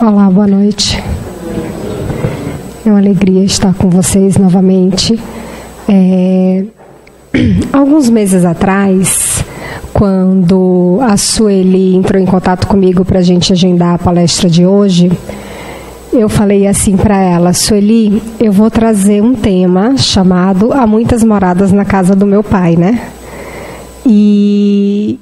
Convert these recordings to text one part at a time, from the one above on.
Olá, boa noite. É uma alegria estar com vocês novamente. Alguns meses atrás, quando a Sueli entrou em contato comigo para a gente agendar a palestra de hoje, eu falei assim para ela: Sueli, eu vou trazer um tema chamado Há Muitas Moradas na Casa do Meu Pai, né? E,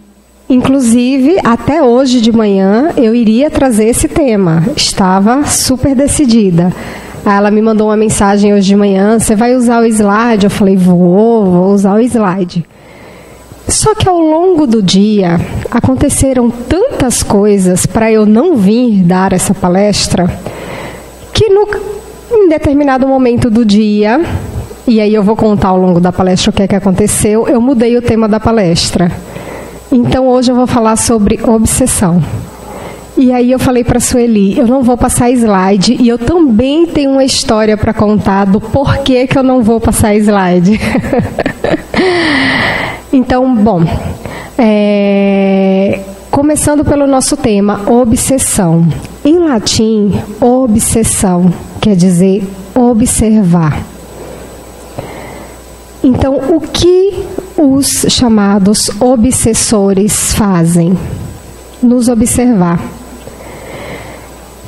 inclusive, até hoje de manhã eu iria trazer esse tema, estava super decidida. Aí ela me mandou uma mensagem hoje de manhã: você vai usar o slide? Eu falei: vou usar o slide. Só que ao longo do dia aconteceram tantas coisas para eu não vir dar essa palestra, que em determinado momento do dia, e aí eu vou contar ao longo da palestra o que é que aconteceu, eu mudei o tema da palestra. Então hoje eu vou falar sobre obsessão. E aí eu falei para a Sueli: eu não vou passar slide, e eu também tenho uma história para contar do porquê que eu não vou passar slide. Então, bom, começando pelo nosso tema, obsessão. Em latim, obsessão quer dizer observar. Então, o que os chamados obsessores fazem? Nos observar.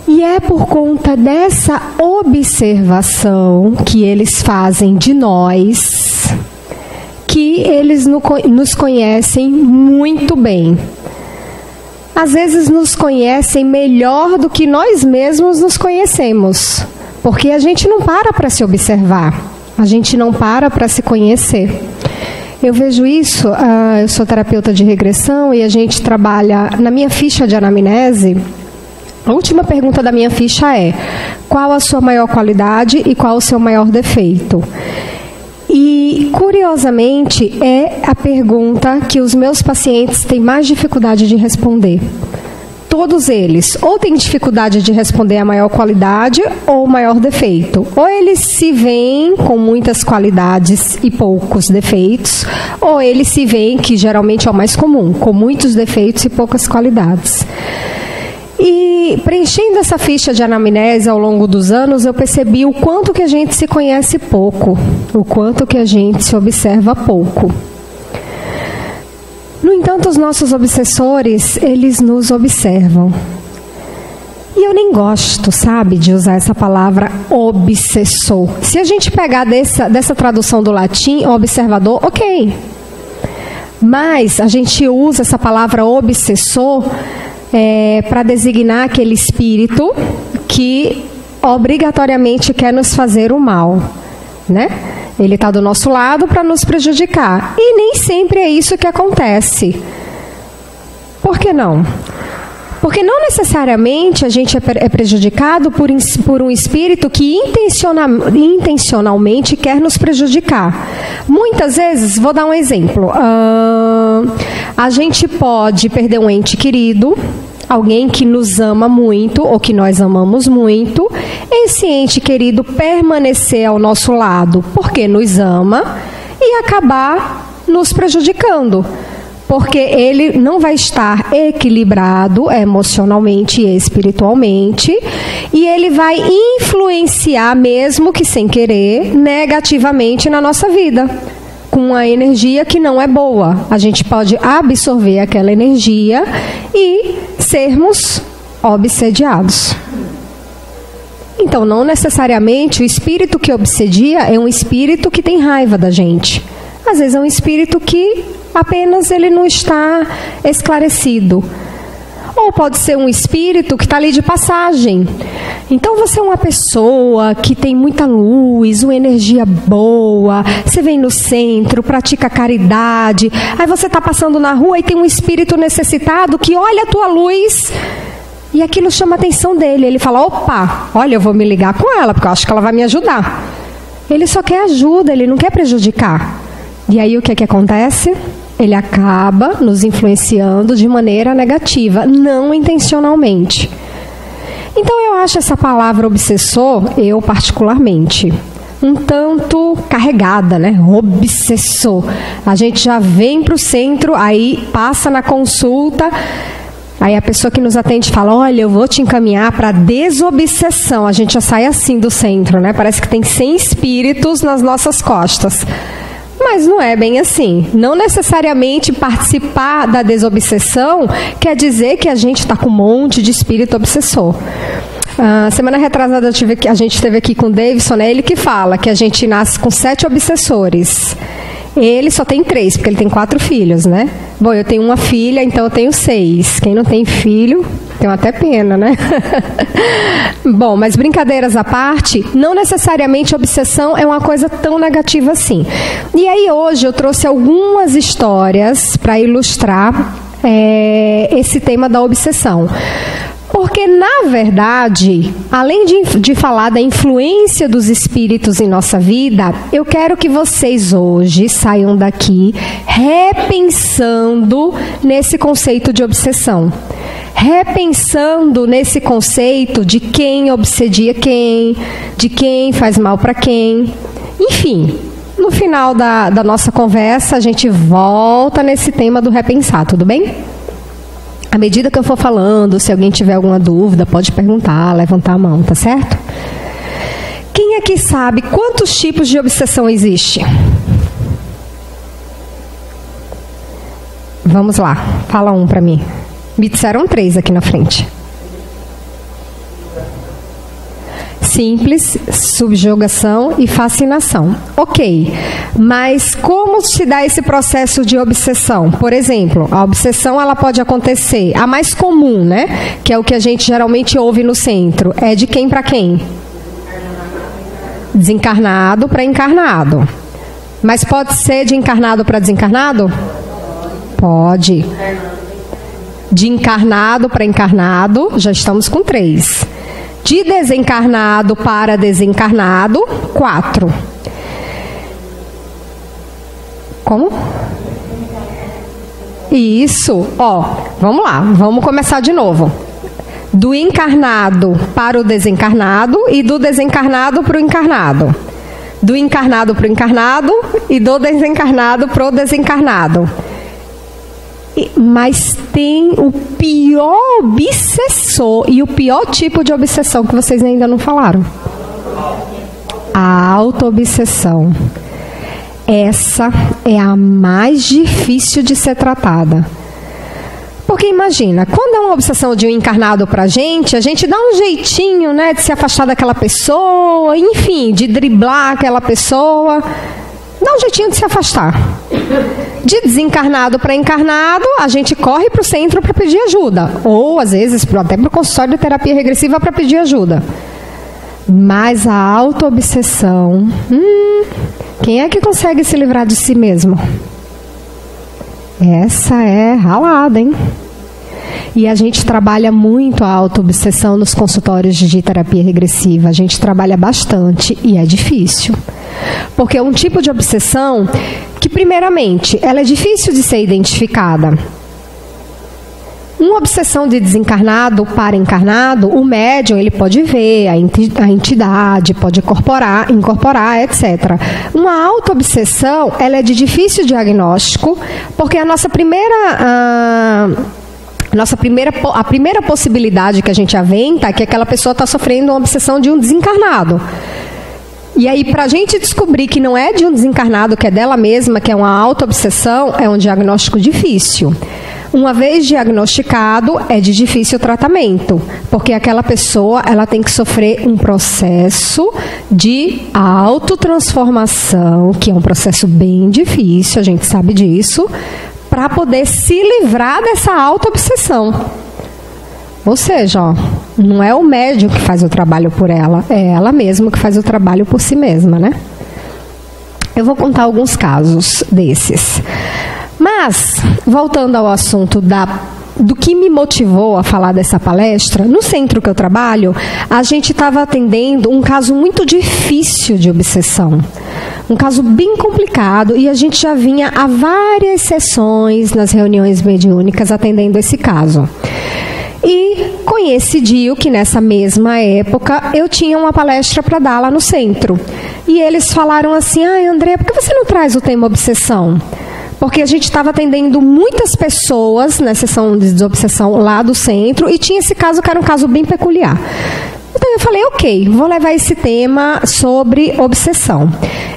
E é por conta dessa observação que eles fazem de nós que eles nos conhecem muito bem. Às vezes nos conhecem melhor do que nós mesmos nos conhecemos, porque a gente não para se observar, a gente não para se conhecer. Eu vejo isso, eu sou terapeuta de regressão e a gente trabalha, na minha ficha de anamnese, a última pergunta da minha ficha é: qual a sua maior qualidade e qual o seu maior defeito? E, curiosamente, é a pergunta que os meus pacientes têm mais dificuldade de responder. Todos eles ou têm dificuldade de responder a maior qualidade ou o maior defeito. Ou eles se veem com muitas qualidades e poucos defeitos, ou eles se veem, que geralmente é o mais comum, com muitos defeitos e poucas qualidades. E preenchendo essa ficha de anamnese ao longo dos anos, eu percebi o quanto que a gente se conhece pouco, o quanto que a gente se observa pouco. No entanto, os nossos obsessores, eles nos observam. E eu nem gosto, sabe, de usar essa palavra obsessor. Se a gente pegar dessa tradução do latim, observador, ok. Mas a gente usa essa palavra obsessor para designar aquele espírito que obrigatoriamente quer nos fazer o mal, né? Ele está do nosso lado para nos prejudicar. E nem sempre é isso que acontece. Por que não? Porque não necessariamente a gente é prejudicado por um espírito que intencionalmente quer nos prejudicar. Muitas vezes, vou dar um exemplo, a gente pode perder um ente querido, alguém que nos ama muito ou que nós amamos muito, esse ente querido permanecer ao nosso lado porque nos ama e acabar nos prejudicando. Porque ele não vai estar equilibrado emocionalmente e espiritualmente, e ele vai influenciar, mesmo que sem querer, negativamente na nossa vida, com uma energia que não é boa. A gente pode absorver aquela energia e sermos obsediados. Então, não necessariamente o espírito que obsedia é um espírito que tem raiva da gente. Às vezes é um espírito que apenas ele não está esclarecido. Ou pode ser um espírito que está ali de passagem. Então você é uma pessoa que tem muita luz, uma energia boa, você vem no centro, pratica caridade, aí você está passando na rua e tem um espírito necessitado que olha a tua luz e aquilo chama a atenção dele. Ele fala: opa, olha, eu vou me ligar com ela porque eu acho que ela vai me ajudar. Ele só quer ajuda, ele não quer prejudicar. E aí o que acontece? Ele acaba nos influenciando de maneira negativa, não intencionalmente. Então eu acho essa palavra obsessor, eu particularmente, um tanto carregada, né? Obsessor. A gente já vem para o centro, aí passa na consulta, Aí a pessoa que nos atende fala, olha, eu vou te encaminhar para desobsessão. A gente já sai assim do centro, né? Parece que tem 100 espíritos nas nossas costas. Mas não é bem assim. Não necessariamente participar da desobsessão quer dizer que a gente está com um monte de espírito obsessor. Semana retrasada a gente esteve aqui com o Davidson, né? Ele que fala que a gente nasce com 7 obsessores. Ele só tem 3, porque ele tem 4 filhos, né? Bom, eu tenho uma filha, então eu tenho 6. Quem não tem filho, tem até pena, né? Bom, mas brincadeiras à parte, não necessariamente obsessão é uma coisa tão negativa assim. E aí hoje eu trouxe algumas histórias para ilustrar esse tema da obsessão. Porque, na verdade, além de falar da influência dos espíritos em nossa vida, eu quero que vocês hoje saiam daqui repensando nesse conceito de obsessão. Repensando nesse conceito de quem obsedia quem, de quem faz mal para quem. Enfim, no final da nossa conversa, a gente volta nesse tema do repensar, tudo bem? À medida que eu for falando, se alguém tiver alguma dúvida, pode perguntar, levantar a mão, tá certo? Quem aqui sabe quantos tipos de obsessão existe? Vamos lá, fala um para mim. Me disseram 3 aqui na frente. Simples, subjugação e fascinação. Ok, mas como se dá esse processo de obsessão? Por exemplo, a obsessão ela pode acontecer, a mais comum, né? Que é o que a gente geralmente ouve no centro, é de quem para quem? Desencarnado para encarnado. Mas pode ser de encarnado para desencarnado? Pode. De encarnado para encarnado, já estamos com 3. De desencarnado para desencarnado, 4. Como? Isso, ó, vamos lá, vamos começar de novo. Do encarnado para o desencarnado e do desencarnado para o encarnado. Do encarnado para o encarnado e do desencarnado para o desencarnado. Mas tem o pior obsessor e o pior tipo de obsessão que vocês ainda não falaram. A autoobsessão. Essa é a mais difícil de ser tratada. Porque imagina, quando é uma obsessão de um encarnado pra gente, a gente dá um jeitinho, né, de se afastar daquela pessoa, enfim, de driblar aquela pessoa. Dá um jeitinho de se afastar. De desencarnado para encarnado, a gente corre para o centro para pedir ajuda. Ou, às vezes, até para o consultório de terapia regressiva para pedir ajuda. Mas a autoobsessão... quem é que consegue se livrar de si mesmo? Essa é ralada, hein? E a gente trabalha muito a autoobsessão nos consultórios de terapia regressiva. A gente trabalha bastante e é difícil. Porque é um tipo de obsessão que, primeiramente, ela é difícil de ser identificada. Uma obsessão de desencarnado para encarnado, o médium ele pode ver, a entidade pode incorporar, etc. Uma autoobsessão, ela é de difícil diagnóstico, porque a primeira possibilidade que a gente aventa é que aquela pessoa está sofrendo uma obsessão de um desencarnado. E aí, para a gente descobrir que não é de um desencarnado, que é dela mesma, que é uma autoobsessão, é um diagnóstico difícil. Uma vez diagnosticado, é de difícil tratamento, porque aquela pessoa ela tem que sofrer um processo de autotransformação, que é um processo bem difícil, a gente sabe disso, para poder se livrar dessa autoobsessão. Ou seja, ó, não é o médium que faz o trabalho por ela, é ela mesma que faz o trabalho por si mesma, né? Eu vou contar alguns casos desses. Mas, voltando ao assunto do que me motivou a falar dessa palestra, no centro que eu trabalho, a gente estava atendendo um caso muito difícil de obsessão. Um caso bem complicado, e a gente já vinha há várias sessões nas reuniões mediúnicas atendendo esse caso. E coincidiu que nessa mesma época eu tinha uma palestra para dar lá no centro. E eles falaram assim, André, por que você não traz o tema obsessão? porque a gente estava atendendo muitas pessoas na sessão de desobsessão lá do centro, e tinha esse caso que era um caso bem peculiar. Então eu falei, ok, vou levar esse tema sobre obsessão.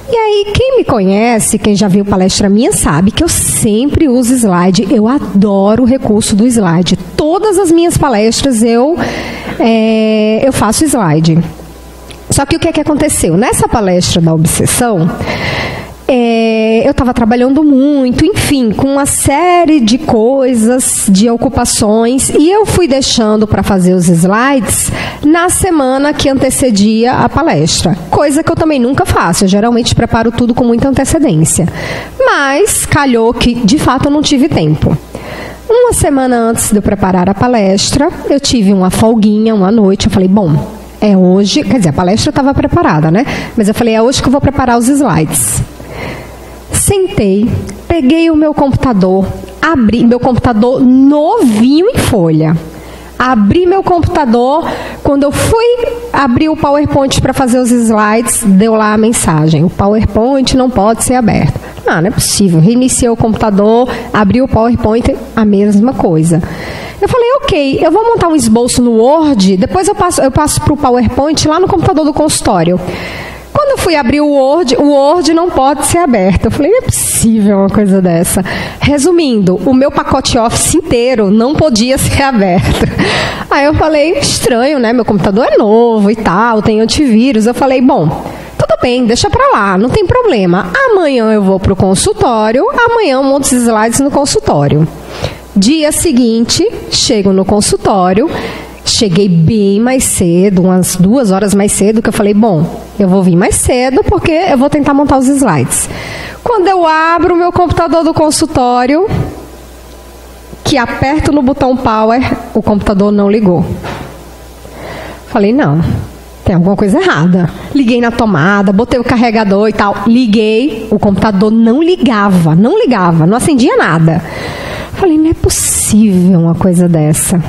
E aí, quem me conhece, quem já viu palestra minha, sabe que eu sempre uso slide. Eu adoro o recurso do slide. Todas as minhas palestras eu faço slide. Só que o que é que aconteceu? Nessa palestra da obsessão, eu estava trabalhando muito, enfim, com uma série de coisas, de ocupações, e eu fui deixando para fazer os slides na semana que antecedia a palestra, coisa que eu também nunca faço, eu geralmente preparo tudo com muita antecedência, mas calhou que, de fato, eu não tive tempo. Uma semana antes de eu preparar a palestra, eu tive uma folguinha, uma noite, eu falei, bom, é hoje, quer dizer, a palestra estava preparada, né? Mas eu falei, é hoje que eu vou preparar os slides. Sentei, peguei o meu computador, abri meu computador novinho em folha. Abri meu computador, quando eu fui abrir o PowerPoint para fazer os slides, deu lá a mensagem, o PowerPoint não pode ser aberto. Não é possível. Reiniciei o computador, abri o PowerPoint, a mesma coisa. Eu falei, ok, eu vou montar um esboço no Word, depois eu passo para o PowerPoint lá no computador do consultório. Quando eu fui abrir o Word não pode ser aberto. Eu falei, não é possível uma coisa dessa. Resumindo, o meu pacote Office inteiro não podia ser aberto. Aí eu falei, estranho, né? Meu computador é novo e tal, tem antivírus. Eu falei, bom, tudo bem, deixa pra lá, não tem problema. Amanhã eu vou pro consultório, amanhã eu monto os slides no consultório. Dia seguinte, chego no consultório. Cheguei bem mais cedo, umas 2 horas mais cedo, que eu falei, bom, eu vou vir mais cedo porque eu vou tentar montar os slides. Quando eu abro o meu computador do consultório, que aperto no botão Power, o computador não ligou. Falei, não, tem alguma coisa errada. Liguei na tomada, botei o carregador e tal, liguei, o computador não ligava, não acendia nada. Falei, não é possível uma coisa dessa.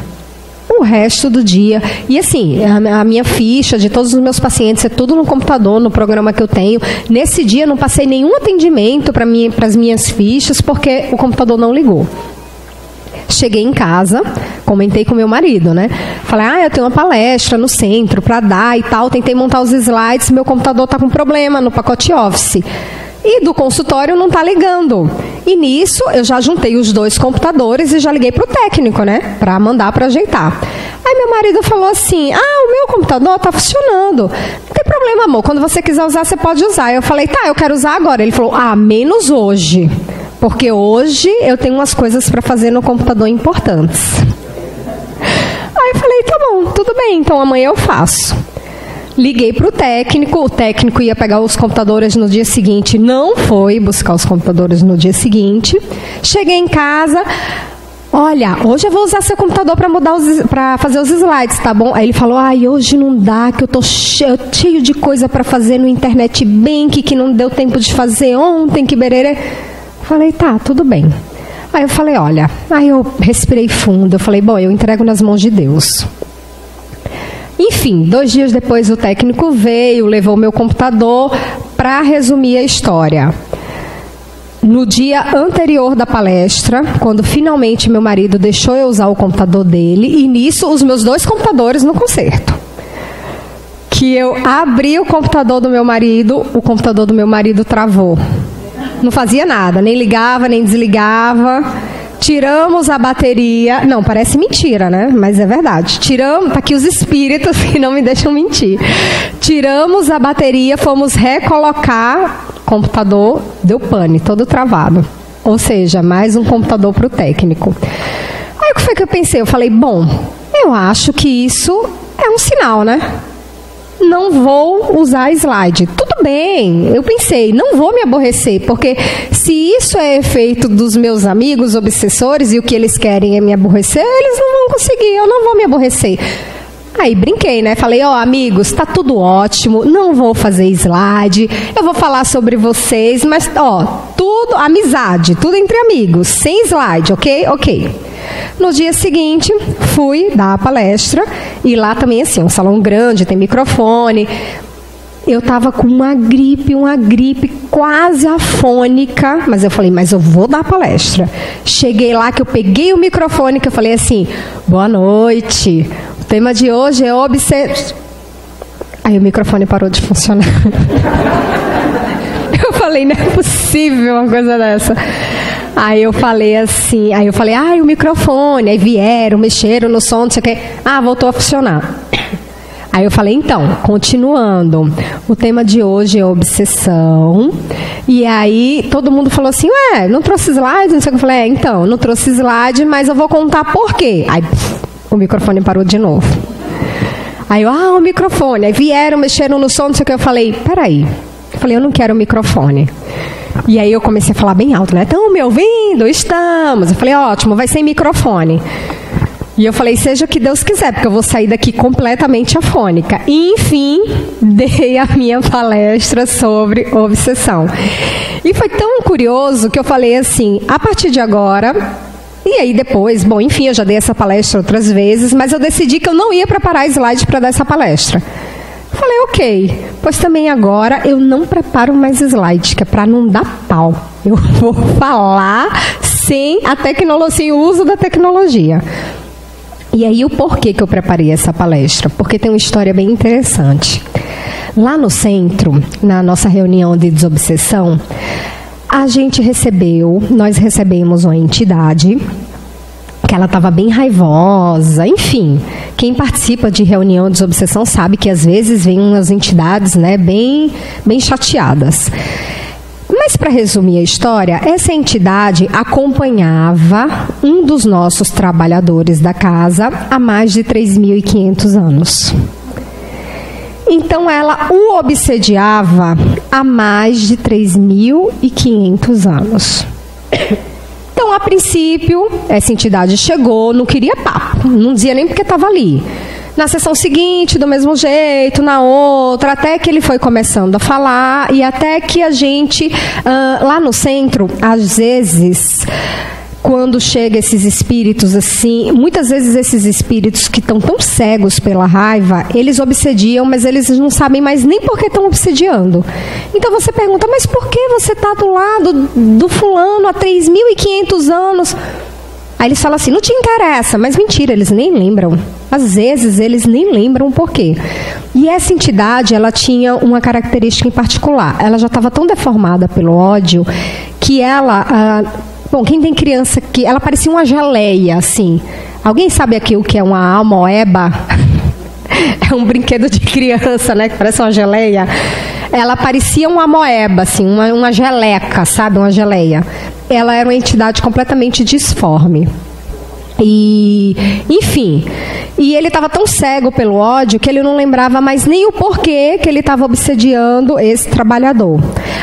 O resto do dia, e assim, a minha ficha de todos os meus pacientes é tudo no computador, no programa que eu tenho. Nesse dia não passei nenhum atendimento para as minhas fichas, porque o computador não ligou. Cheguei em casa, comentei com meu marido, né? Falei, eu tenho uma palestra no centro para dar e tal, tentei montar os slides, meu computador está com problema no pacote Office. E do consultório não está ligando. E nisso, eu já juntei os 2 computadores e já liguei para o técnico, né? Para mandar para ajeitar. Aí meu marido falou assim, o meu computador está funcionando. Não tem problema, amor. Quando você quiser usar, você pode usar. Eu falei, tá, eu quero usar agora. Ele falou, menos hoje. Porque hoje eu tenho umas coisas para fazer no computador importantes. Aí eu falei, tá bom, tudo bem. Então amanhã eu faço. Liguei para o técnico ia pegar os computadores no dia seguinte, não foi buscar os computadores no dia seguinte. Cheguei em casa, olha, hoje eu vou usar seu computador para fazer os slides, tá bom? Aí ele falou, hoje não dá, que eu tô cheio de coisa para fazer no Internet Bank, que não deu tempo de fazer ontem, que bererê. Falei, tá, tudo bem. Aí eu falei, olha, aí eu respirei fundo, eu falei, bom, eu entrego nas mãos de Deus. Enfim, 2 dias depois o técnico veio, levou meu computador. Para resumir a história, no dia anterior da palestra, quando finalmente meu marido deixou eu usar o computador dele, e nisso os meus 2 computadores no concerto, que eu abri o computador do meu marido, o computador do meu marido travou. Não fazia nada, nem ligava, nem desligava. Tiramos a bateria, não, parece mentira, né? Mas é verdade. Tá aqui os espíritos que não me deixam mentir. Tiramos a bateria, fomos recolocar o computador, deu pane, todo travado. Ou seja, mais um computador para o técnico. Aí o que foi que eu pensei? Eu falei, bom, eu acho que isso é um sinal, né? Não vou usar slide. Tudo bem, eu pensei, não vou me aborrecer, porque se isso é efeito dos meus amigos obsessores e o que eles querem é me aborrecer, eles não vão conseguir, eu não vou me aborrecer. Aí brinquei, né? Falei, amigos, tá tudo ótimo, não vou fazer slide, eu vou falar sobre vocês, mas, tudo, amizade, tudo entre amigos, sem slide, ok? Ok. No dia seguinte, fui dar a palestra, e lá também, assim, um salão grande, tem microfone. eu estava com uma gripe quase afônica, mas eu falei, mas eu vou dar palestra. Cheguei lá, que eu peguei o microfone, que eu falei assim, boa noite, o tema de hoje é obsessão. Aí o microfone parou de funcionar. Eu falei, não é possível uma coisa dessa. Aí eu falei assim, o microfone, aí vieram, mexeram no som, não sei o quê. Voltou a funcionar. Aí eu falei, então, continuando, o tema de hoje é obsessão. E aí todo mundo falou assim, não trouxe slide? Não sei o que eu falei, então, não trouxe slide, mas eu vou contar por quê. Aí o microfone parou de novo. Aí eu, o microfone. Aí vieram, mexeram no som, não sei o que. Eu falei, peraí. Eu falei, eu não quero o microfone. E aí eu comecei a falar bem alto, né? Estão me ouvindo? Estamos. Eu falei, ótimo, vai sem microfone. E eu falei, seja o que Deus quiser, porque eu vou sair daqui completamente afônica. E, enfim, dei a minha palestra sobre obsessão. E foi tão curioso que eu falei assim, a partir de agora... E aí depois, bom, enfim, eu já dei essa palestra outras vezes, mas eu decidi que eu não ia preparar slide para dar essa palestra. Eu falei, ok, pois também agora eu não preparo mais slide, que é para não dar pau. Eu vou falar sem o uso da tecnologia. E aí o porquê que eu preparei essa palestra? Porque tem uma história bem interessante. Lá no centro, na nossa reunião de desobsessão, nós recebemos uma entidade que ela estava bem raivosa, enfim. Quem participa de reunião de desobsessão sabe que às vezes vem umas entidades, né, bem chateadas. Mas, para resumir a história, essa entidade acompanhava um dos nossos trabalhadores da casa há mais de 3.500 anos. Então, ela o obsediava há mais de 3.500 anos. Então, a princípio, essa entidade chegou, não queria papo, não dizia nem porque estava ali. Na sessão seguinte, do mesmo jeito, na outra, até que ele foi começando a falar e até que a gente, lá no centro, às vezes, quando chega esses espíritos assim, muitas vezes esses espíritos que estão tão cegos pela raiva, eles obsediam, mas eles não sabem mais nem por que estão obsediando. Então você pergunta, mas por que você está do lado do fulano há 3.500 anos? Aí eles falam assim, não te interessa, mas mentira, eles nem lembram. Às vezes eles nem lembram por quê. E essa entidade, ela tinha uma característica em particular. Ela já estava tão deformada pelo ódio que ela... Bom, quem tem criança que... Ela parecia uma geleia, assim. Alguém sabe aqui o que é uma amoeba? É um brinquedo de criança, né? Que parece uma geleia. Ela parecia uma amoeba, assim, uma geleca, sabe? Uma geleia. Ela era uma entidade completamente disforme. E, enfim, e ele estava tão cego pelo ódio que ele não lembrava mais nem o porquê que ele estava obsediando esse trabalhador.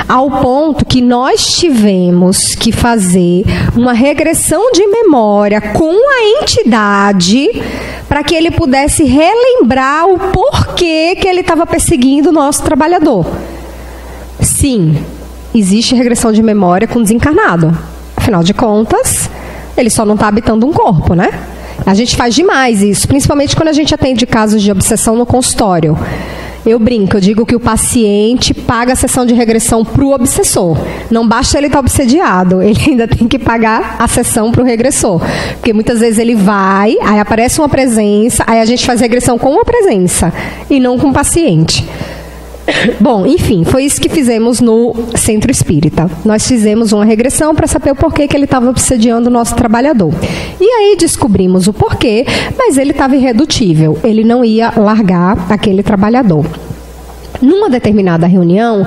Ao ponto que nós tivemos que fazer uma regressão de memória com a entidade para que ele pudesse relembrar o porquê que ele estava perseguindo o nosso trabalhador. Sim, existe regressão de memória com desencarnado. Afinal de contas... ele só não está habitando um corpo, né? A gente faz demais isso, principalmente quando a gente atende casos de obsessão no consultório. Eu brinco, eu digo que o paciente paga a sessão de regressão para o obsessor. Não basta ele estar obsediado, ele ainda tem que pagar a sessão para o regressor. Porque muitas vezes ele vai, aí aparece uma presença, aí a gente faz regressão com uma presença e não com o paciente. Bom, enfim, foi isso que fizemos no Centro Espírita. Nós fizemos uma regressão para saber o porquê que ele estava obsediando o nosso trabalhador. E aí descobrimos o porquê, mas ele estava irredutível. Ele não ia largar aquele trabalhador. Numa determinada reunião,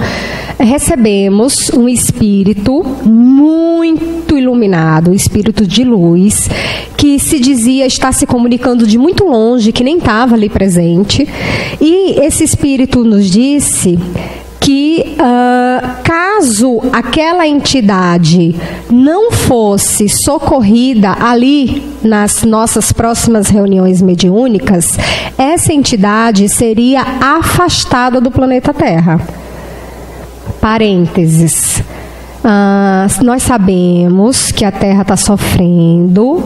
recebemos um espírito muito iluminado, um espírito de luz, que se dizia estar se comunicando de muito longe, que nem estava ali presente. E esse espírito nos disse que caso aquela entidade não fosse socorrida ali nas nossas próximas reuniões mediúnicas, essa entidade seria afastada do planeta Terra. Parênteses. Nós sabemos que a Terra está sofrendo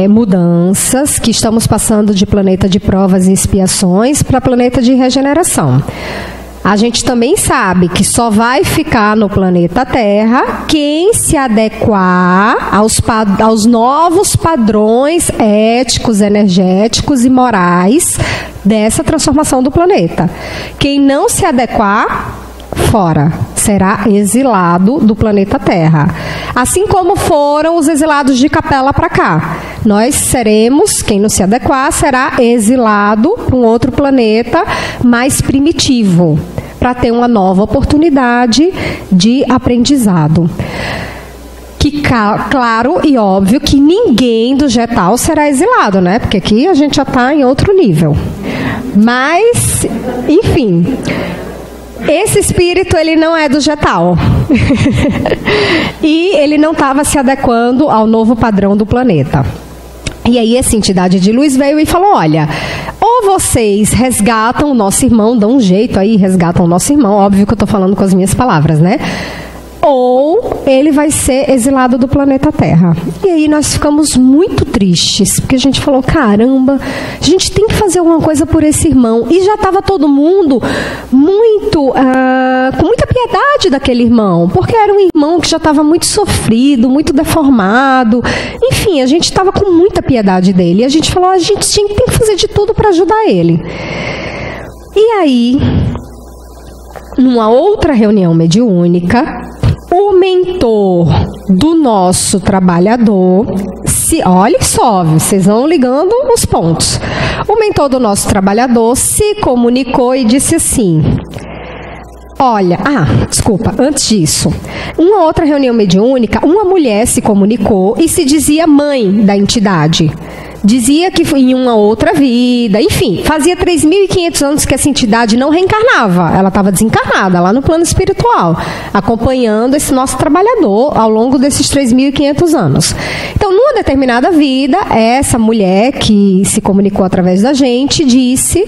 mudanças, que estamos passando de planeta de provas e expiações para planeta de regeneração. A gente também sabe que só vai ficar no planeta Terra quem se adequar aos novos padrões éticos, energéticos e morais dessa transformação do planeta. Quem não se adequar, fora, será exilado do planeta Terra. Assim como foram os exilados de Capela para cá. Nós seremos, quem não se adequar, será exilado para um outro planeta mais primitivo, para ter uma nova oportunidade de aprendizado. Que, claro e óbvio que ninguém do Getal será exilado, né? Porque aqui a gente já está em outro nível. Mas, enfim, esse espírito, ele não é do Getal. E ele não estava se adequando ao novo padrão do planeta. E aí essa entidade de luz veio e falou, olha, ou vocês resgatam o nosso irmão, dão um jeito aí, resgatam o nosso irmão, óbvio que eu estou falando com as minhas palavras, né? Ou ele vai ser exilado do planeta Terra. E aí nós ficamos muito tristes, porque a gente falou, caramba, a gente tem que fazer alguma coisa por esse irmão. E já estava todo mundo muito, com muita piedade daquele irmão, porque era um irmão que já estava muito sofrido, muito deformado. Enfim, a gente estava com muita piedade dele. E a gente falou, a gente tem que fazer de tudo para ajudar ele. E aí, numa outra reunião mediúnica, o mentor do nosso trabalhador, olha só, vocês vão ligando os pontos. O mentor do nosso trabalhador se comunicou e disse assim, olha, desculpa, antes disso, uma outra reunião mediúnica, uma mulher se comunicou e se dizia mãe da entidade. Dizia que em uma outra vida, enfim, fazia 3.500 anos que essa entidade não reencarnava. Ela estava desencarnada lá no plano espiritual, acompanhando esse nosso trabalhador ao longo desses 3.500 anos. Então, numa determinada vida, essa mulher que se comunicou através da gente disse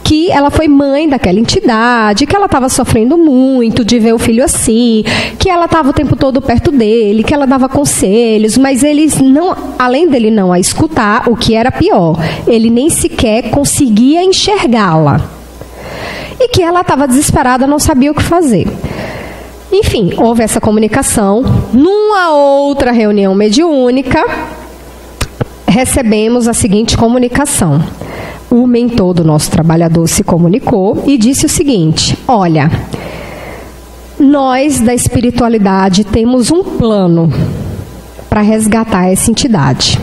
que ela foi mãe daquela entidade, que ela estava sofrendo muito de ver o filho assim, que ela estava o tempo todo perto dele, que ela dava conselhos, mas eles não, além dele não a escutar, o que era pior, ele nem sequer conseguia enxergá-la. E que ela estava desesperada, não sabia o que fazer. Enfim, houve essa comunicação. Numa outra reunião mediúnica, recebemos a seguinte comunicação. O mentor do nosso trabalhador se comunicou e disse o seguinte, olha, nós da espiritualidade temos um plano para resgatar essa entidade.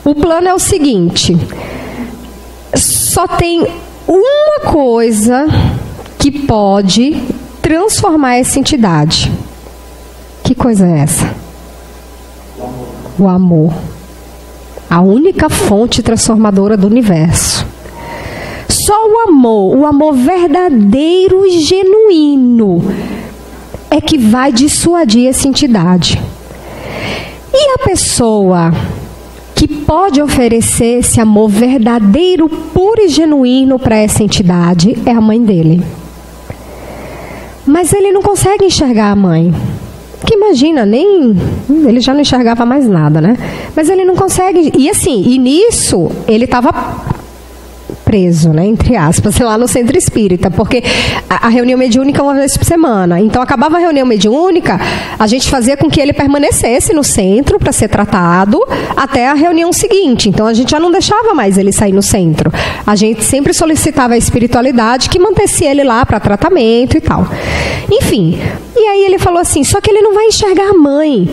O plano é o seguinte, só tem uma coisa que pode transformar essa entidade. Que coisa é essa? O amor. A única fonte transformadora do universo. Só o amor verdadeiro e genuíno, é que vai dissuadir essa entidade. E a pessoa que pode oferecer esse amor verdadeiro, puro e genuíno para essa entidade é a mãe dele. Mas ele não consegue enxergar a mãe. Porque imagina, ele já não enxergava mais nada, né? Mas ele não consegue. E assim, e nisso ele estava preso, né, entre aspas, lá no centro espírita, porque a reunião mediúnica é uma vez por semana. Então, acabava a reunião mediúnica, a gente fazia com que ele permanecesse no centro para ser tratado até a reunião seguinte. Então, a gente já não deixava mais ele sair no centro. A gente sempre solicitava a espiritualidade que mantesse ele lá para tratamento e tal. Enfim, e aí ele falou assim, só que ele não vai enxergar a mãe,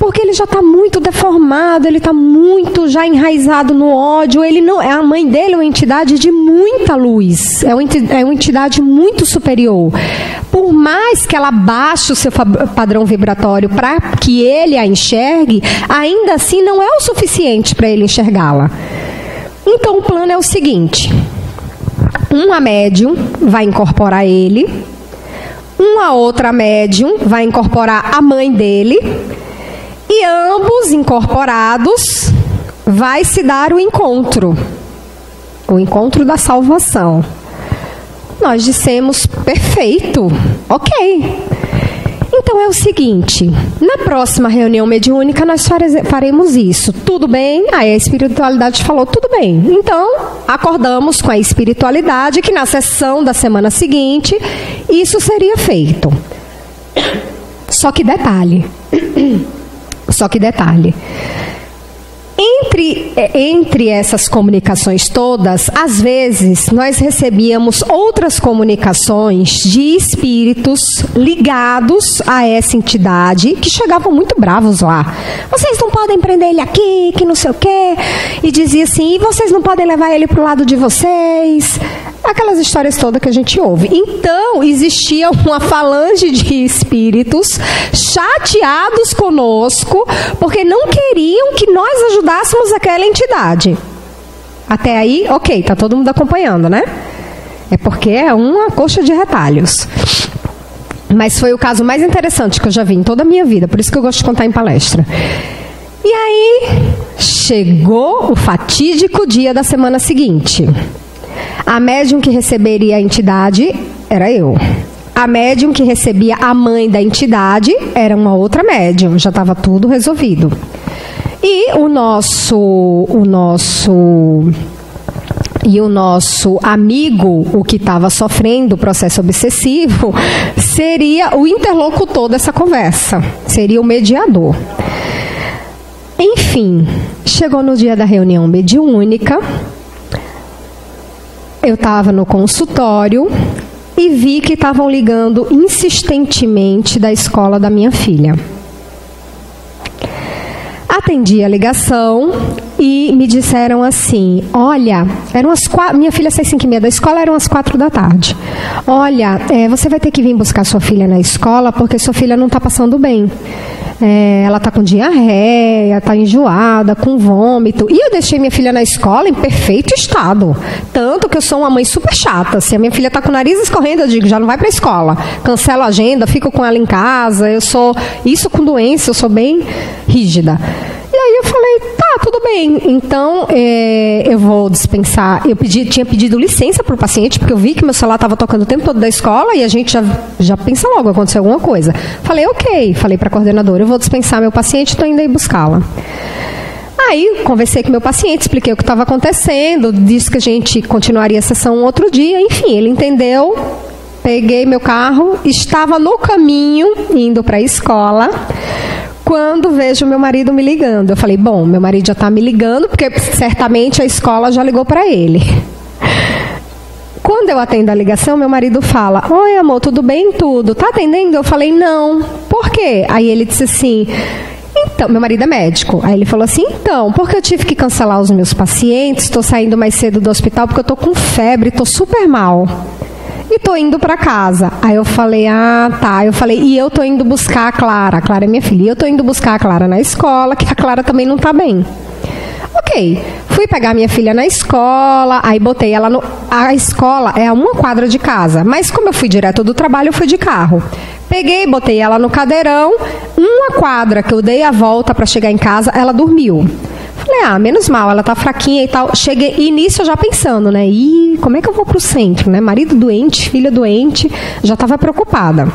porque ele já está muito deformado, ele está muito já enraizado no ódio. Ele não, a mãe dele é uma entidade de muita luz, é uma entidade muito superior. Por mais que ela baixe o seu padrão vibratório para que ele a enxergue, ainda assim não é o suficiente para ele enxergá-la. Então o plano é o seguinte, uma médium vai incorporar ele, uma outra médium vai incorporar a mãe dele, e ambos incorporados vai se dar o encontro da salvação. Nós dissemos, perfeito, ok. Então seguinte, na próxima reunião mediúnica nós faremos isso. Tudo bem? Aí a espiritualidade falou, tudo bem. Então, acordamos com a espiritualidade que na sessão da semana seguinte, isso seria feito. Só que detalhe. Entre essas comunicações todas, às vezes nós recebíamos outras comunicações de espíritos ligados a essa entidade que chegavam muito bravos lá. Vocês não podem prender ele aqui, que não sei o quê. E dizia assim, e vocês não podem levar ele para o lado de vocês. Aquelas histórias todas que a gente ouve. Então, existia uma falange de espíritos chateados conosco, porque não queriam que nós ajudássemos aquela entidade. Até aí, ok, tá todo mundo acompanhando, né? É porque é uma coxa de retalhos. Mas foi o caso mais interessante que eu já vi em toda a minha vida, por isso que eu gosto de contar em palestra. E aí, chegou o fatídico dia da semana seguinte. A médium que receberia a entidade era eu. A médium que recebia a mãe da entidade era uma outra médium. Já estava tudo resolvido. E o nosso amigo, o que estava sofrendo o processo obsessivo, seria o interlocutor dessa conversa. Seria o mediador. Enfim, chegou no dia da reunião mediúnica. Eu estava no consultório e vi que estavam ligando insistentemente da escola da minha filha. Atendi a ligação e me disseram assim, olha, minha filha sai 5h30 da escola, eram as 4 da tarde. Olha, você vai ter que vir buscar sua filha na escola porque sua filha não está passando bem. Ela está com diarreia, está enjoada, com vômito. E eu deixei minha filha na escola em perfeito estado. Tanto que eu sou uma mãe super chata. Se a minha filha está com o nariz escorrendo, eu digo, já não vai para a escola. Cancelo a agenda, fico com ela em casa. Isso com doença, eu sou bem rígida. E aí eu falei, tá, tudo bem. Então, eu vou dispensar. Eu tinha pedido licença para o paciente, porque eu vi que meu celular estava tocando o tempo todo da escola e a gente já pensa logo, aconteceu alguma coisa. Falei, ok. Falei para a coordenadora, eu vou dispensar meu paciente, estou indo aí buscá-la. Aí, conversei com meu paciente, expliquei o que estava acontecendo, disse que a gente continuaria a sessão um outro dia. Enfim, ele entendeu. Peguei meu carro, estava no caminho, indo para a escola, quando vejo meu marido me ligando. Eu falei, bom, meu marido já está me ligando, porque certamente a escola já ligou para ele. Quando eu atendo a ligação, meu marido fala, oi amor, tudo bem? Tudo. Tá atendendo? Eu falei, não. Por quê? Aí ele disse assim, então, meu marido é médico. Aí ele falou assim, então, porque eu tive que cancelar os meus pacientes, estou saindo mais cedo do hospital porque eu estou com febre, estou super mal. E tô indo para casa. Aí eu falei, tá. Eu falei, e eu tô indo buscar a Clara. A Clara é minha filha. E eu tô indo buscar a Clara na escola, que a Clara também não tá bem. Ok. Fui pegar minha filha na escola, aí botei ela no... A escola é a 1 quadra de casa, mas como eu fui direto do trabalho, eu fui de carro. Peguei, botei ela no cadeirão, 1 quadra que eu dei a volta para chegar em casa, ela dormiu. Falei, menos mal, ela tá fraquinha e tal. Cheguei, e nisso eu já pensando, né? Como é que eu vou pro centro, né? Marido doente, filha doente, já estava preocupada.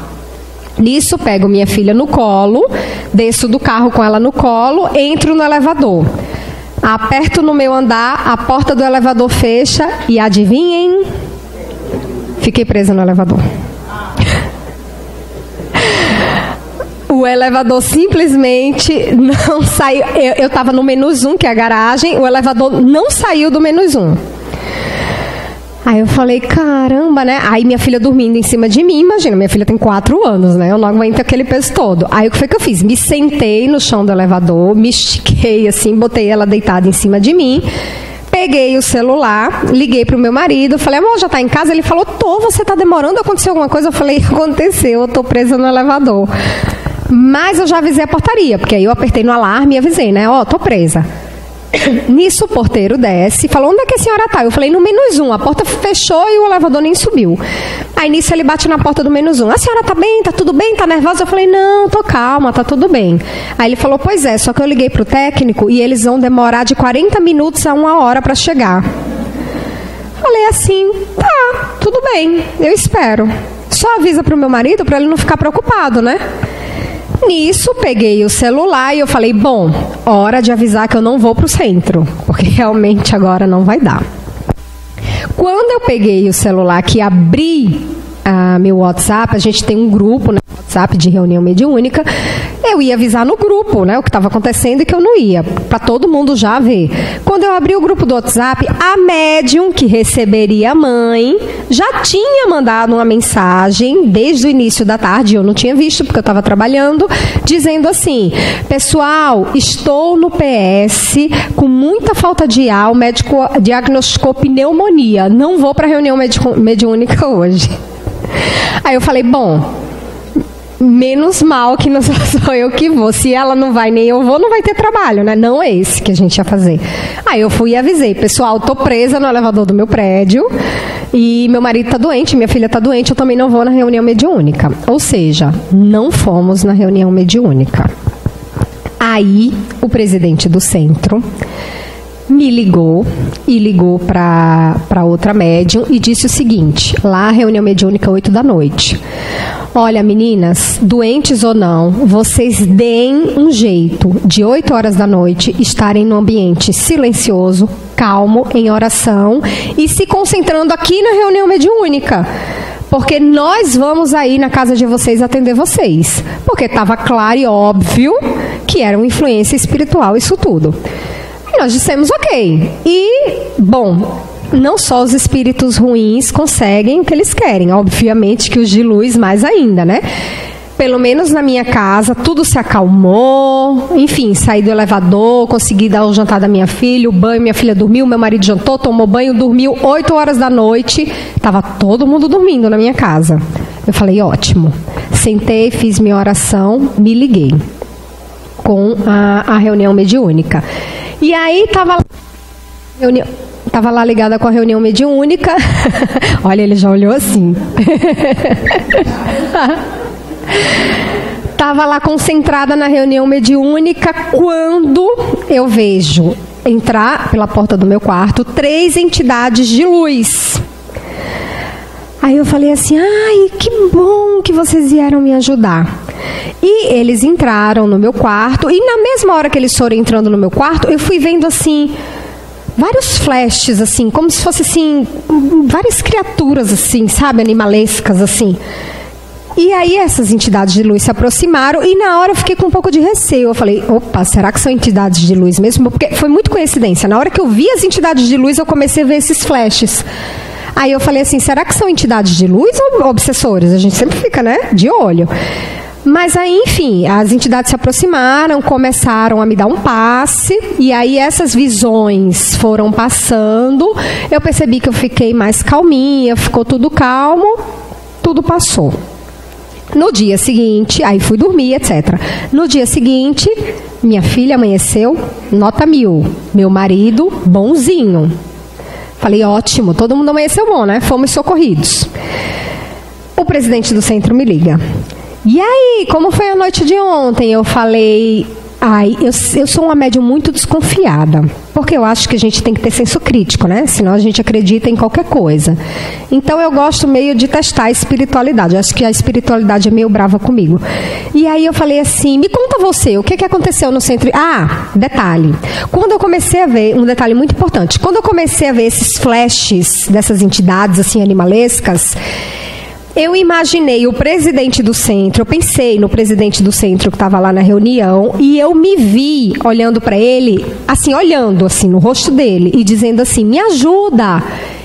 Nisso, pego minha filha no colo, desço do carro com ela no colo, entro no elevador. Aperto no meu andar, a porta do elevador fecha e adivinhem? Fiquei presa no elevador. O elevador simplesmente não saiu. Eu estava no -1, que é a garagem, o elevador não saiu do -1. Aí eu falei, caramba, né? Aí minha filha dormindo em cima de mim, imagina, minha filha tem 4 anos, né? Eu não aguento aquele peso todo. Aí o que foi que eu fiz? Me sentei no chão do elevador, me estiquei assim, botei ela deitada em cima de mim, peguei o celular, liguei pro meu marido, falei, amor, já tá em casa? Ele falou, você tá demorando, aconteceu alguma coisa? Eu falei, aconteceu, eu tô presa no elevador. Mas eu já avisei a portaria, porque aí eu apertei no alarme e avisei, né? Tô presa. Nisso o porteiro desce e falou, onde é que a senhora tá? Eu falei, no -1, a porta fechou e o elevador nem subiu. Aí nisso ele bate na porta do -1, a senhora tá bem? Tá tudo bem? Tá nervosa? Eu falei, não, tô calma, tá tudo bem. Aí ele falou, pois é, só que eu liguei pro técnico e eles vão demorar de 40 minutos a 1 hora para chegar. Falei assim, tá, tudo bem, eu espero. Só avisa pro meu marido para ele não ficar preocupado, né? Nisso, peguei o celular e eu falei, bom, hora de avisar que eu não vou para o centro, porque realmente agora não vai dar. Quando eu peguei o celular que abri meu WhatsApp, a gente tem um grupo, né, WhatsApp de reunião mediúnica, eu ia avisar no grupo, né, o que estava acontecendo e que eu não ia, para todo mundo já ver. Quando eu abri o grupo do WhatsApp, a médium que receberia a mãe já tinha mandado uma mensagem desde o início da tarde, eu não tinha visto porque eu estava trabalhando, dizendo assim, pessoal, estou no PS com muita falta de ar, o médico diagnosticou pneumonia, não vou para a reunião mediúnica hoje. Aí eu falei, bom, menos mal que não sou eu que vou. Se ela não vai nem eu vou, não vai ter trabalho, né? Não é esse que a gente ia fazer. Aí eu fui e avisei, pessoal, tô presa no elevador do meu prédio e meu marido tá doente, minha filha tá doente, eu também não vou na reunião mediúnica. Ou seja, não fomos na reunião mediúnica. Aí o presidente do centro me ligou e ligou para outra médium e disse o seguinte, lá a reunião mediúnica 8 da noite. Olha, meninas, doentes ou não, vocês deem um jeito de 8 horas da noite estarem num ambiente silencioso, calmo, em oração e se concentrando aqui na reunião mediúnica. Porque nós vamos aí na casa de vocês atender vocês. Porque estava claro e óbvio que era uma influência espiritual isso tudo. E nós dissemos ok. E, bom, não só os espíritos ruins conseguem o que eles querem, obviamente que os de luz mais ainda, né? Pelo menos na minha casa, tudo se acalmou, enfim, saí do elevador, consegui dar o jantar da minha filha, o banho, minha filha dormiu, meu marido jantou, tomou banho, dormiu, 8 horas da noite, estava todo mundo dormindo na minha casa. Eu falei, ótimo. Sentei, fiz minha oração, me liguei com a reunião mediúnica. E aí estava lá ligada com a reunião mediúnica. Olha, ele já olhou assim. Estava lá concentrada na reunião mediúnica quando eu vejo entrar pela porta do meu quarto 3 entidades de luz. Aí eu falei assim, ai, que bom que vocês vieram me ajudar. E eles entraram no meu quarto, e na mesma hora que eles foram entrando no meu quarto, eu fui vendo assim, vários flashes, assim, como se fosse assim, várias criaturas assim, sabe, animalescas assim. E aí essas entidades de luz se aproximaram e na hora eu fiquei com um pouco de receio. Eu falei, opa, será que são entidades de luz mesmo? Porque foi muito coincidência. Na hora que eu vi as entidades de luz, eu comecei a ver esses flashes. Aí eu falei assim, será que são entidades de luz ou obsessores? A gente sempre fica, né, de olho. Mas aí, enfim, as entidades se aproximaram, começaram a me dar um passe, e aí essas visões foram passando, eu percebi que eu fiquei mais calminha, ficou tudo calmo, tudo passou. No dia seguinte, aí fui dormir, etc. No dia seguinte, minha filha amanheceu, nota 1000. Meu marido, bonzinho. Falei, ótimo, todo mundo amanheceu bom, né? Fomos socorridos. O presidente do centro me liga. E aí, como foi a noite de ontem? Eu falei, eu sou uma médium muito desconfiada, porque eu acho que a gente tem que ter senso crítico, né? Senão a gente acredita em qualquer coisa. Então eu gosto meio de testar a espiritualidade. Eu acho que a espiritualidade é meio brava comigo. E aí eu falei assim, me conta você, o que aconteceu no centro? Ah, detalhe. Quando eu comecei a ver, um detalhe muito importante, quando eu comecei a ver esses flashes dessas entidades assim animalescas, eu imaginei o presidente do centro, eu pensei no presidente do centro que estava lá na reunião e eu me vi olhando para ele, assim, olhando assim no rosto dele e dizendo assim, me ajuda.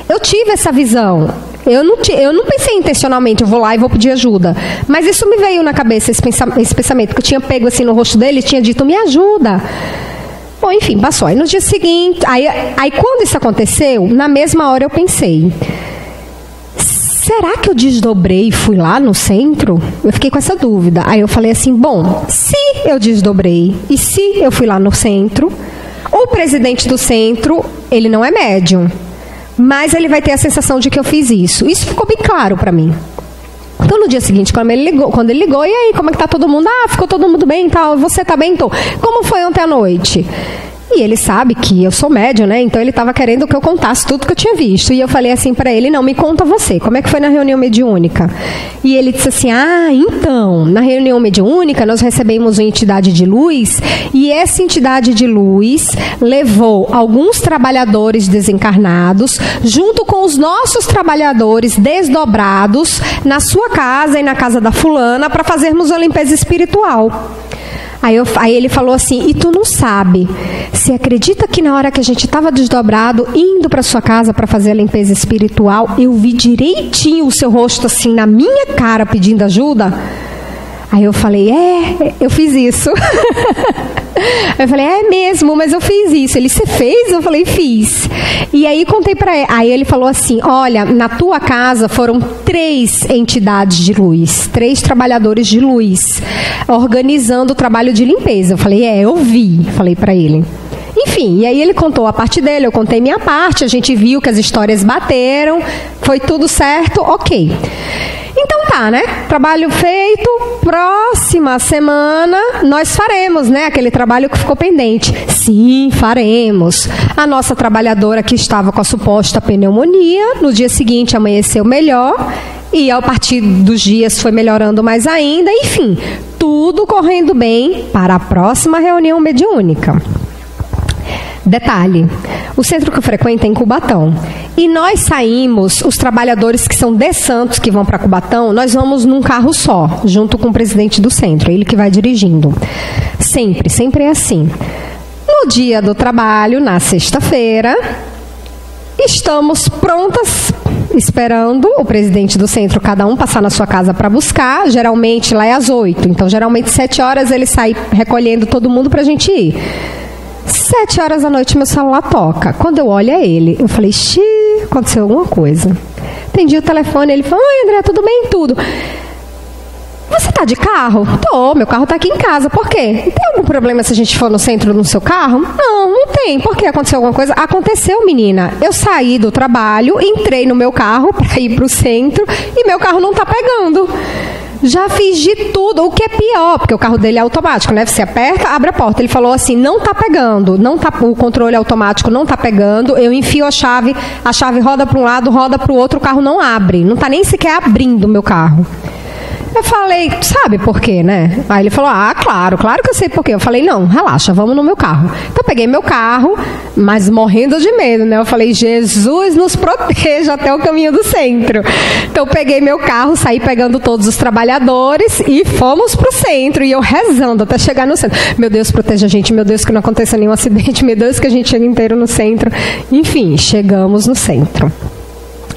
Eu tive essa visão. Eu não pensei intencionalmente, eu vou lá e vou pedir ajuda. Mas isso me veio na cabeça, esse pensamento, que eu tinha pego assim no rosto dele e tinha dito, me ajuda. Bom, enfim, passou. Aí no dia seguinte, aí quando isso aconteceu, na mesma hora eu pensei, será que eu desdobrei e fui lá no centro? Eu fiquei com essa dúvida. Aí eu falei assim, bom, se eu desdobrei e se eu fui lá no centro, o presidente do centro, ele não é médium, mas ele vai ter a sensação de que eu fiz isso. Isso ficou bem claro para mim. Então, no dia seguinte, quando ele ligou, e aí, como é que tá todo mundo? Ah, ficou todo mundo bem e tal, você tá bem? Então, como foi ontem à noite? E ele sabe que eu sou médium, né? Então ele estava querendo que eu contasse tudo que eu tinha visto. E eu falei assim para ele, não, me conta você, como é que foi na reunião mediúnica? E ele disse assim, então, na reunião mediúnica nós recebemos uma entidade de luz e essa entidade de luz levou alguns trabalhadores desencarnados junto com os nossos trabalhadores desdobrados na sua casa e na casa da fulana para fazermos uma limpeza espiritual. Aí ele falou assim, e tu não sabe, você acredita que na hora que a gente estava desdobrado, indo para sua casa para fazer a limpeza espiritual, eu vi direitinho o seu rosto assim na minha cara pedindo ajuda? Aí eu falei, eu fiz isso. Aí eu falei, é mesmo, mas eu fiz isso. Ele, você fez? Eu falei, fiz. E aí contei para ele. Aí ele falou assim, olha, na tua casa foram 3 entidades de luz, 3 trabalhadores de luz, organizando o trabalho de limpeza. Eu falei, eu vi. Falei para ele. Enfim, e aí ele contou a parte dele, eu contei minha parte, a gente viu que as histórias bateram, foi tudo certo, ok. Então tá, né? Trabalho feito, próxima semana nós faremos, né? Aquele trabalho que ficou pendente. Sim, faremos. A nossa trabalhadora que estava com a suposta pneumonia, no dia seguinte amanheceu melhor e a partir dos dias foi melhorando mais ainda. Enfim, tudo correndo bem para a próxima reunião mediúnica. Detalhe, o centro que eu frequento é em Cubatão. E nós saímos, os trabalhadores que são de Santos, que vão para Cubatão, nós vamos num carro só, junto com o presidente do centro, ele que vai dirigindo. Sempre é assim. No dia do trabalho, na sexta-feira, estamos prontas, esperando o presidente do centro, cada um passar na sua casa para buscar. Geralmente lá é às 8, então geralmente 7 horas ele sai recolhendo todo mundo para a gente ir. 7 horas da noite meu celular toca. Quando eu olho é ele. Eu falei, aconteceu alguma coisa. Atendi o telefone, ele falou, oi André, tudo bem? Tudo. Você tá de carro? Tô, meu carro tá aqui em casa. Por quê? Tem algum problema se a gente for no centro no seu carro? Não tem. Por quê? Aconteceu alguma coisa? Aconteceu, menina. Eu saí do trabalho, entrei no meu carro para ir pro centro e meu carro não tá pegando. Já fiz de tudo, o que é pior, porque o carro dele é automático, né? Você aperta, abre a porta. Ele falou assim, não tá pegando, o controle automático não tá pegando, eu enfio a chave roda para um lado, roda para o outro, o carro não abre, não tá nem sequer abrindo o meu carro. Eu falei, sabe por quê, né? Aí ele falou, claro que eu sei por quê. Eu falei, não, relaxa, vamos no meu carro. Então eu peguei meu carro, mas morrendo de medo, né? Eu falei, Jesus nos proteja até o caminho do centro. Então eu peguei meu carro, saí pegando todos os trabalhadores e fomos pro centro. E eu rezando até chegar no centro. Meu Deus, proteja a gente, meu Deus, que não aconteça nenhum acidente, meu Deus, que a gente chegue inteiro no centro. Enfim, chegamos no centro.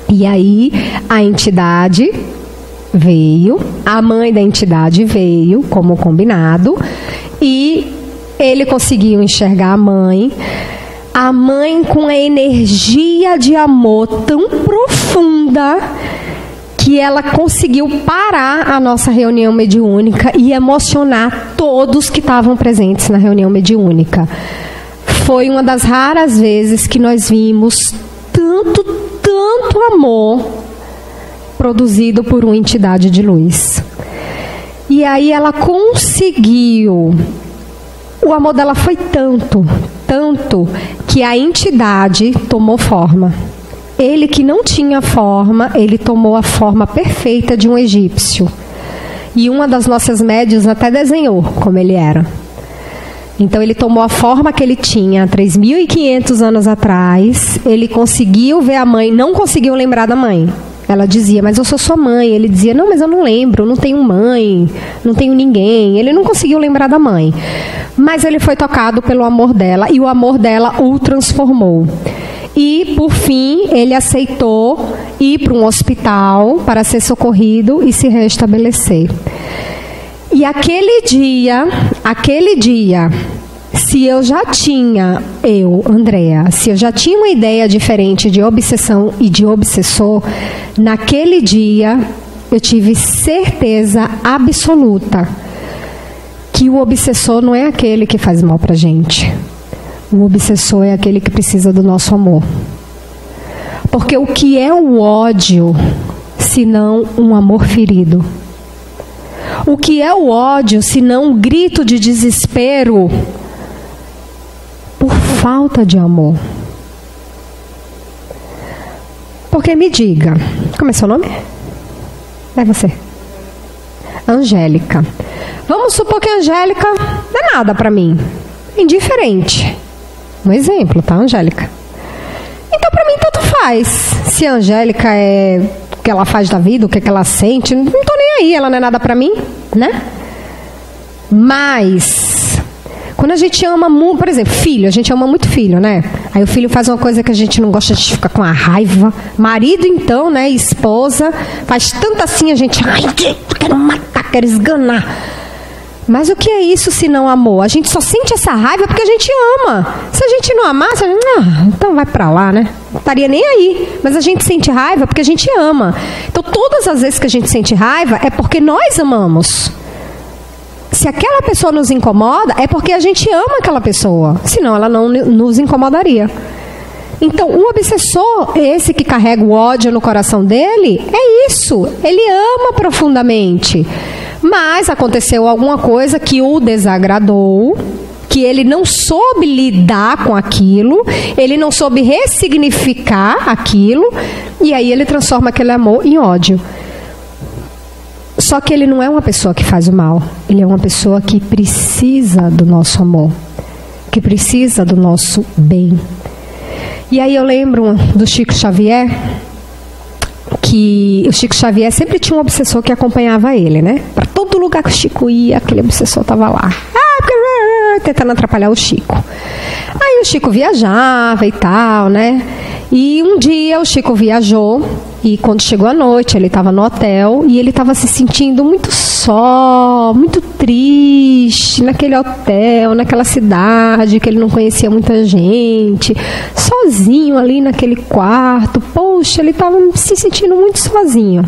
E aí a entidade veio, a mãe da entidade veio, como combinado, e ele conseguiu enxergar a mãe com a energia de amor tão profunda que ela conseguiu parar a nossa reunião mediúnica e emocionar todos que estavam presentes na reunião mediúnica. Foi uma das raras vezes que nós vimos tanto amor produzido por uma entidade de luz. E aí ela conseguiu. O amor dela foi tanto, que a entidade tomou forma. Ele que não tinha forma, ele tomou a forma perfeita de um egípcio. E uma das nossas médiuns até desenhou como ele era. Então ele tomou a forma que ele tinha 3.500 anos atrás, ele conseguiu ver a mãe, não conseguiu lembrar da mãe. Ela dizia, mas eu sou sua mãe. Ele dizia, não, mas eu não lembro, não tenho mãe, não tenho ninguém. Ele não conseguiu lembrar da mãe. Mas ele foi tocado pelo amor dela e o amor dela o transformou. E, por fim, ele aceitou ir para um hospital para ser socorrido e se restabelecer. E aquele dia, se eu já tinha, Andréa, se eu já tinha uma ideia diferente de obsessão e de obsessor, naquele dia eu tive certeza absoluta que o obsessor não é aquele que faz mal pra gente. O obsessor é aquele que precisa do nosso amor. Porque o que é o ódio, senão um amor ferido? O que é o ódio, senão um grito de desespero por falta de amor. Porque me diga, como é seu nome? É você. Angélica. Vamos supor que a Angélica não é nada para mim. Indiferente. Um exemplo, tá, Angélica? Então, para mim, tanto faz. Se a Angélica é o que ela faz da vida, o que ela sente, não tô nem aí, ela não é nada para mim, né? Mas, quando a gente ama muito, por exemplo, filho, a gente ama muito filho, né? Aí o filho faz uma coisa que a gente não gosta, a gente fica com a raiva. Marido, então, né, esposa, faz tanto assim, a gente, ai, quero matar, quero esganar. Mas o que é isso se não amor? A gente só sente essa raiva porque a gente ama. Se a gente não amasse, a gente, então vai pra lá, né? Não estaria nem aí. Mas a gente sente raiva porque a gente ama. Então, todas as vezes que a gente sente raiva é porque nós amamos. Se aquela pessoa nos incomoda, é porque a gente ama aquela pessoa. Senão, ela não nos incomodaria. Então, o obsessor, esse que carrega o ódio no coração dele, é isso. Ele ama profundamente. Mas aconteceu alguma coisa que o desagradou, que ele não soube lidar com aquilo, ele não soube ressignificar aquilo, e aí ele transforma aquele amor em ódio. Só que ele não é uma pessoa que faz o mal, ele é uma pessoa que precisa do nosso amor, que precisa do nosso bem. E aí eu lembro do Chico Xavier, que o Chico Xavier sempre tinha um obsessor que acompanhava ele, né? Para todo lugar que o Chico ia, aquele obsessor estava lá. Tentando atrapalhar o Chico. Aí o Chico viajava e tal, né? E um dia o Chico viajou e quando chegou a noite, ele estava no hotel e ele estava se sentindo muito só, muito triste naquele hotel, naquela cidade que ele não conhecia muita gente, sozinho ali naquele quarto. Poxa, ele estava se sentindo muito sozinho.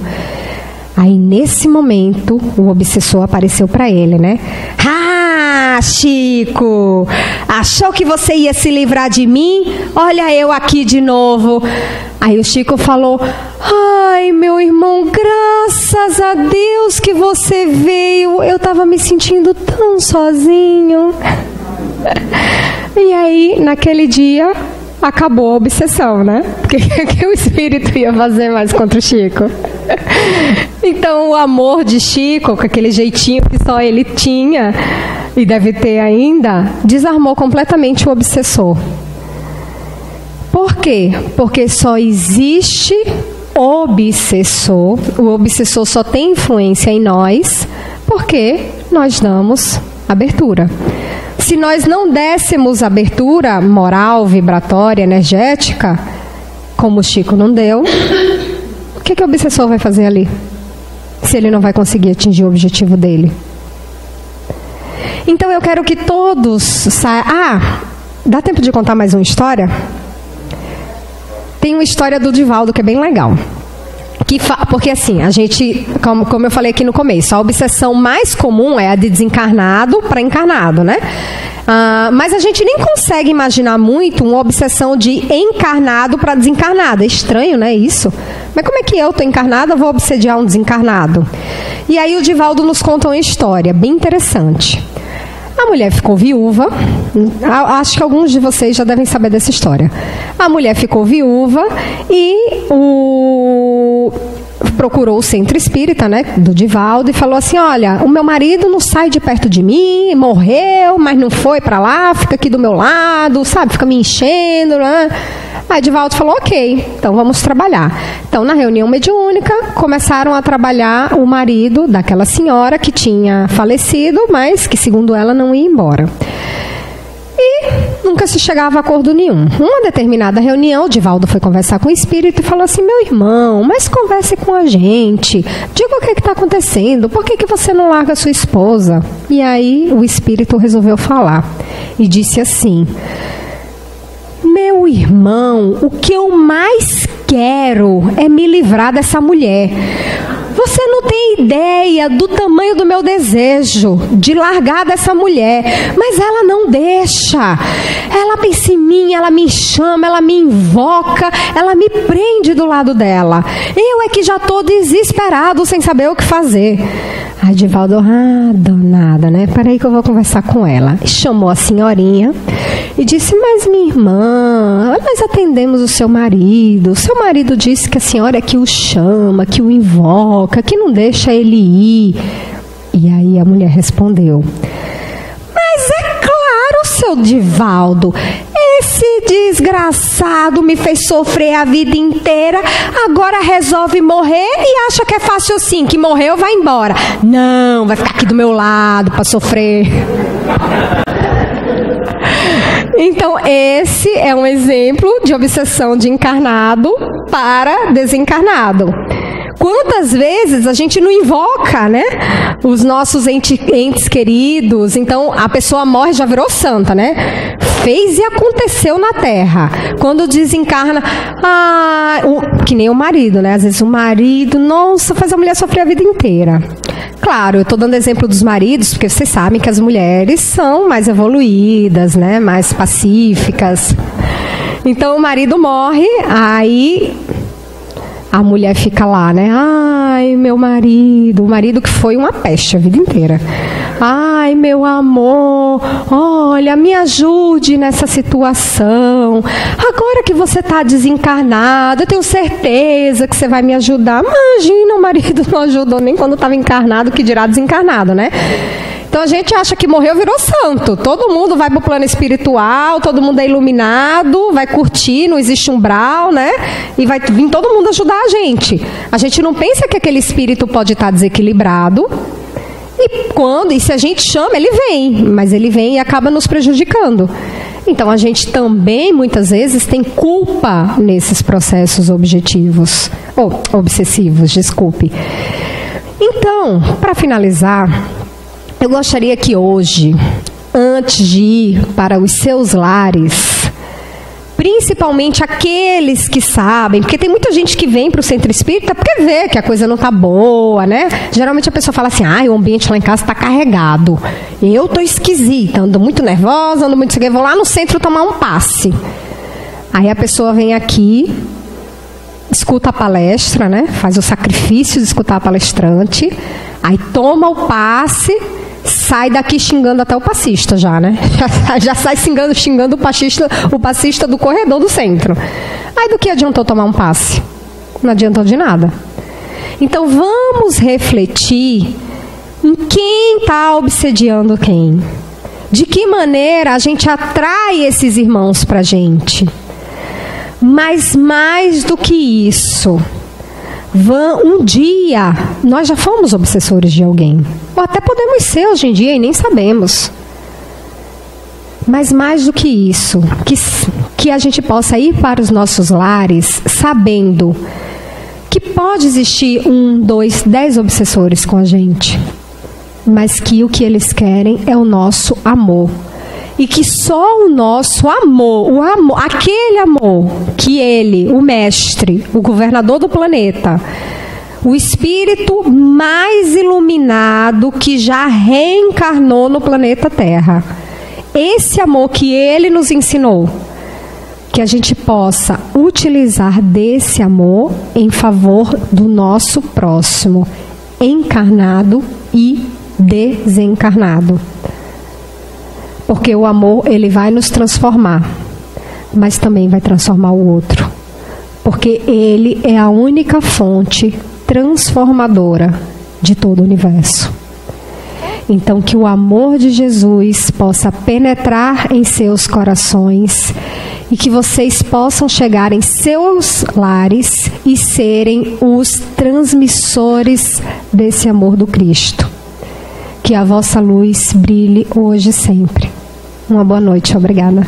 Aí nesse momento o obsessor apareceu para ele, né? Ah, Chico, achou que você ia se livrar de mim? Olha eu aqui de novo. Aí o Chico falou: ai, meu irmão, graças a Deus que você veio. Eu estava me sentindo tão sozinho. E aí, naquele dia, acabou a obsessão, né? Porque que o espírito ia fazer mais contra o Chico? Então, o amor de Chico, com aquele jeitinho que só ele tinha, e deve ter ainda, desarmou completamente o obsessor. Por quê? Porque só existe obsessor. O obsessor só tem influência em nós porque nós damos abertura. Se nós não dessemos abertura moral, vibratória, energética, como o Chico não deu, o que o obsessor vai fazer ali? Se ele não vai conseguir atingir o objetivo dele. Então eu quero que todos saiam. Dá tempo de contar mais uma história? Tem uma história do Divaldo que é bem legal. Porque assim, a gente, como eu falei aqui no começo, a obsessão mais comum é a de desencarnado para encarnado, né? Mas a gente nem consegue imaginar muito uma obsessão de encarnado para desencarnado. É estranho, né, isso? Mas como é que eu estou encarnada, vou obsediar um desencarnado? E aí o Divaldo nos conta uma história bem interessante. A mulher ficou viúva, acho que alguns de vocês já devem saber dessa história. A mulher ficou viúva e procurou o centro espírita, né, do Divaldo e falou assim: olha, o meu marido não sai de perto de mim, morreu, mas não foi para lá, fica aqui do meu lado, sabe, fica me enchendo, né? Aí Divaldo falou: ok, então vamos trabalhar. Então, na reunião mediúnica, começaram a trabalhar o marido daquela senhora que tinha falecido, mas que, segundo ela, não ia embora. E nunca se chegava a acordo nenhum. Uma determinada reunião, Divaldo foi conversar com o espírito e falou assim: meu irmão, mas converse com a gente. Diga o que está acontecendo. Por que você não larga a sua esposa? E aí o espírito resolveu falar. E disse assim: meu irmão, o que eu mais quero é me livrar dessa mulher. Você não tem ideia do tamanho do meu desejo de largar dessa mulher, mas ela não deixa. Ela pensa em mim, ela me chama, ela me invoca, ela me prende do lado dela. Eu é que já estou desesperado sem saber o que fazer. Aí Divaldo, danada, né? Peraí que eu vou conversar com ela. Chamou a senhorinha e disse: mas minha irmã, nós atendemos o seu marido disse que a senhora é que o chama, que o invoca, que não deixa ele ir. E aí a mulher respondeu: mas é claro, seu Divaldo, esse desgraçado me fez sofrer a vida inteira, agora resolve morrer e acha que é fácil assim, que morreu, vai embora. Não, vai ficar aqui do meu lado para sofrer. Então, esse é um exemplo de obsessão de encarnado para desencarnado. Quantas vezes a gente não invoca, né, os nossos entes queridos? Então, a pessoa morre, já virou santa, né? Fez e aconteceu na Terra. Quando desencarna, que nem o marido, né? Às vezes o marido, nossa, faz a mulher sofrer a vida inteira. Claro, eu estou dando exemplo dos maridos, porque vocês sabem que as mulheres são mais evoluídas, né? Mais pacíficas. Então, o marido morre, aí a mulher fica lá, né? Ai, meu marido, o marido que foi uma peste a vida inteira. Ai, meu amor, olha, me ajude nessa situação. Agora que você está desencarnado, eu tenho certeza que você vai me ajudar. Imagina, o marido não ajudou nem quando estava encarnado, que dirá desencarnado, né? Então a gente acha que morreu, virou santo. Todo mundo vai para o plano espiritual, todo mundo é iluminado, vai curtir, não existe umbral, né? E vai vir todo mundo ajudar a gente. A gente não pensa que aquele espírito pode estar desequilibrado. E se a gente chama, ele vem. Mas ele vem e acaba nos prejudicando. Então a gente também, muitas vezes, tem culpa nesses processos objetivos. Obsessivos, desculpe. Então, para finalizar, eu gostaria que hoje, antes de ir para os seus lares, principalmente aqueles que sabem, porque tem muita gente que vem para o centro espírita porque vê que a coisa não está boa, né? Geralmente a pessoa fala assim: o ambiente lá em casa está carregado, eu estou esquisita, ando muito nervosa, ando muito... vou lá no centro tomar um passe. Aí a pessoa vem aqui, escuta a palestra, né? Faz o sacrifício de escutar a palestrante, aí toma o passe, sai daqui xingando até o passista já, né? Já sai xingando o passista do corredor do centro. Aí do que adiantou tomar um passe? Não adiantou de nada. Então vamos refletir em quem está obsediando quem. De que maneira a gente atrai esses irmãos para a gente. Mas mais do que isso, um dia nós já fomos obsessores de alguém. Ou até podemos ser hoje em dia e nem sabemos. Mas mais do que isso, que a gente possa ir para os nossos lares sabendo que pode existir 1, 2, 10 obsessores com a gente. Mas que o que eles querem é o nosso amor. E que só o nosso amor, aquele amor que ele, o mestre, o governador do planeta, o espírito mais iluminado que já reencarnou no planeta Terra, esse amor que ele nos ensinou, que a gente possa utilizar desse amor em favor do nosso próximo, encarnado e desencarnado. Porque o amor, ele vai nos transformar, mas também vai transformar o outro. Porque ele é a única fonte transformadora de todo o universo. Então, que o amor de Jesus possa penetrar em seus corações e que vocês possam chegar em seus lares e serem os transmissores desse amor do Cristo. Que a vossa luz brilhe hoje e sempre. Uma boa noite, obrigada.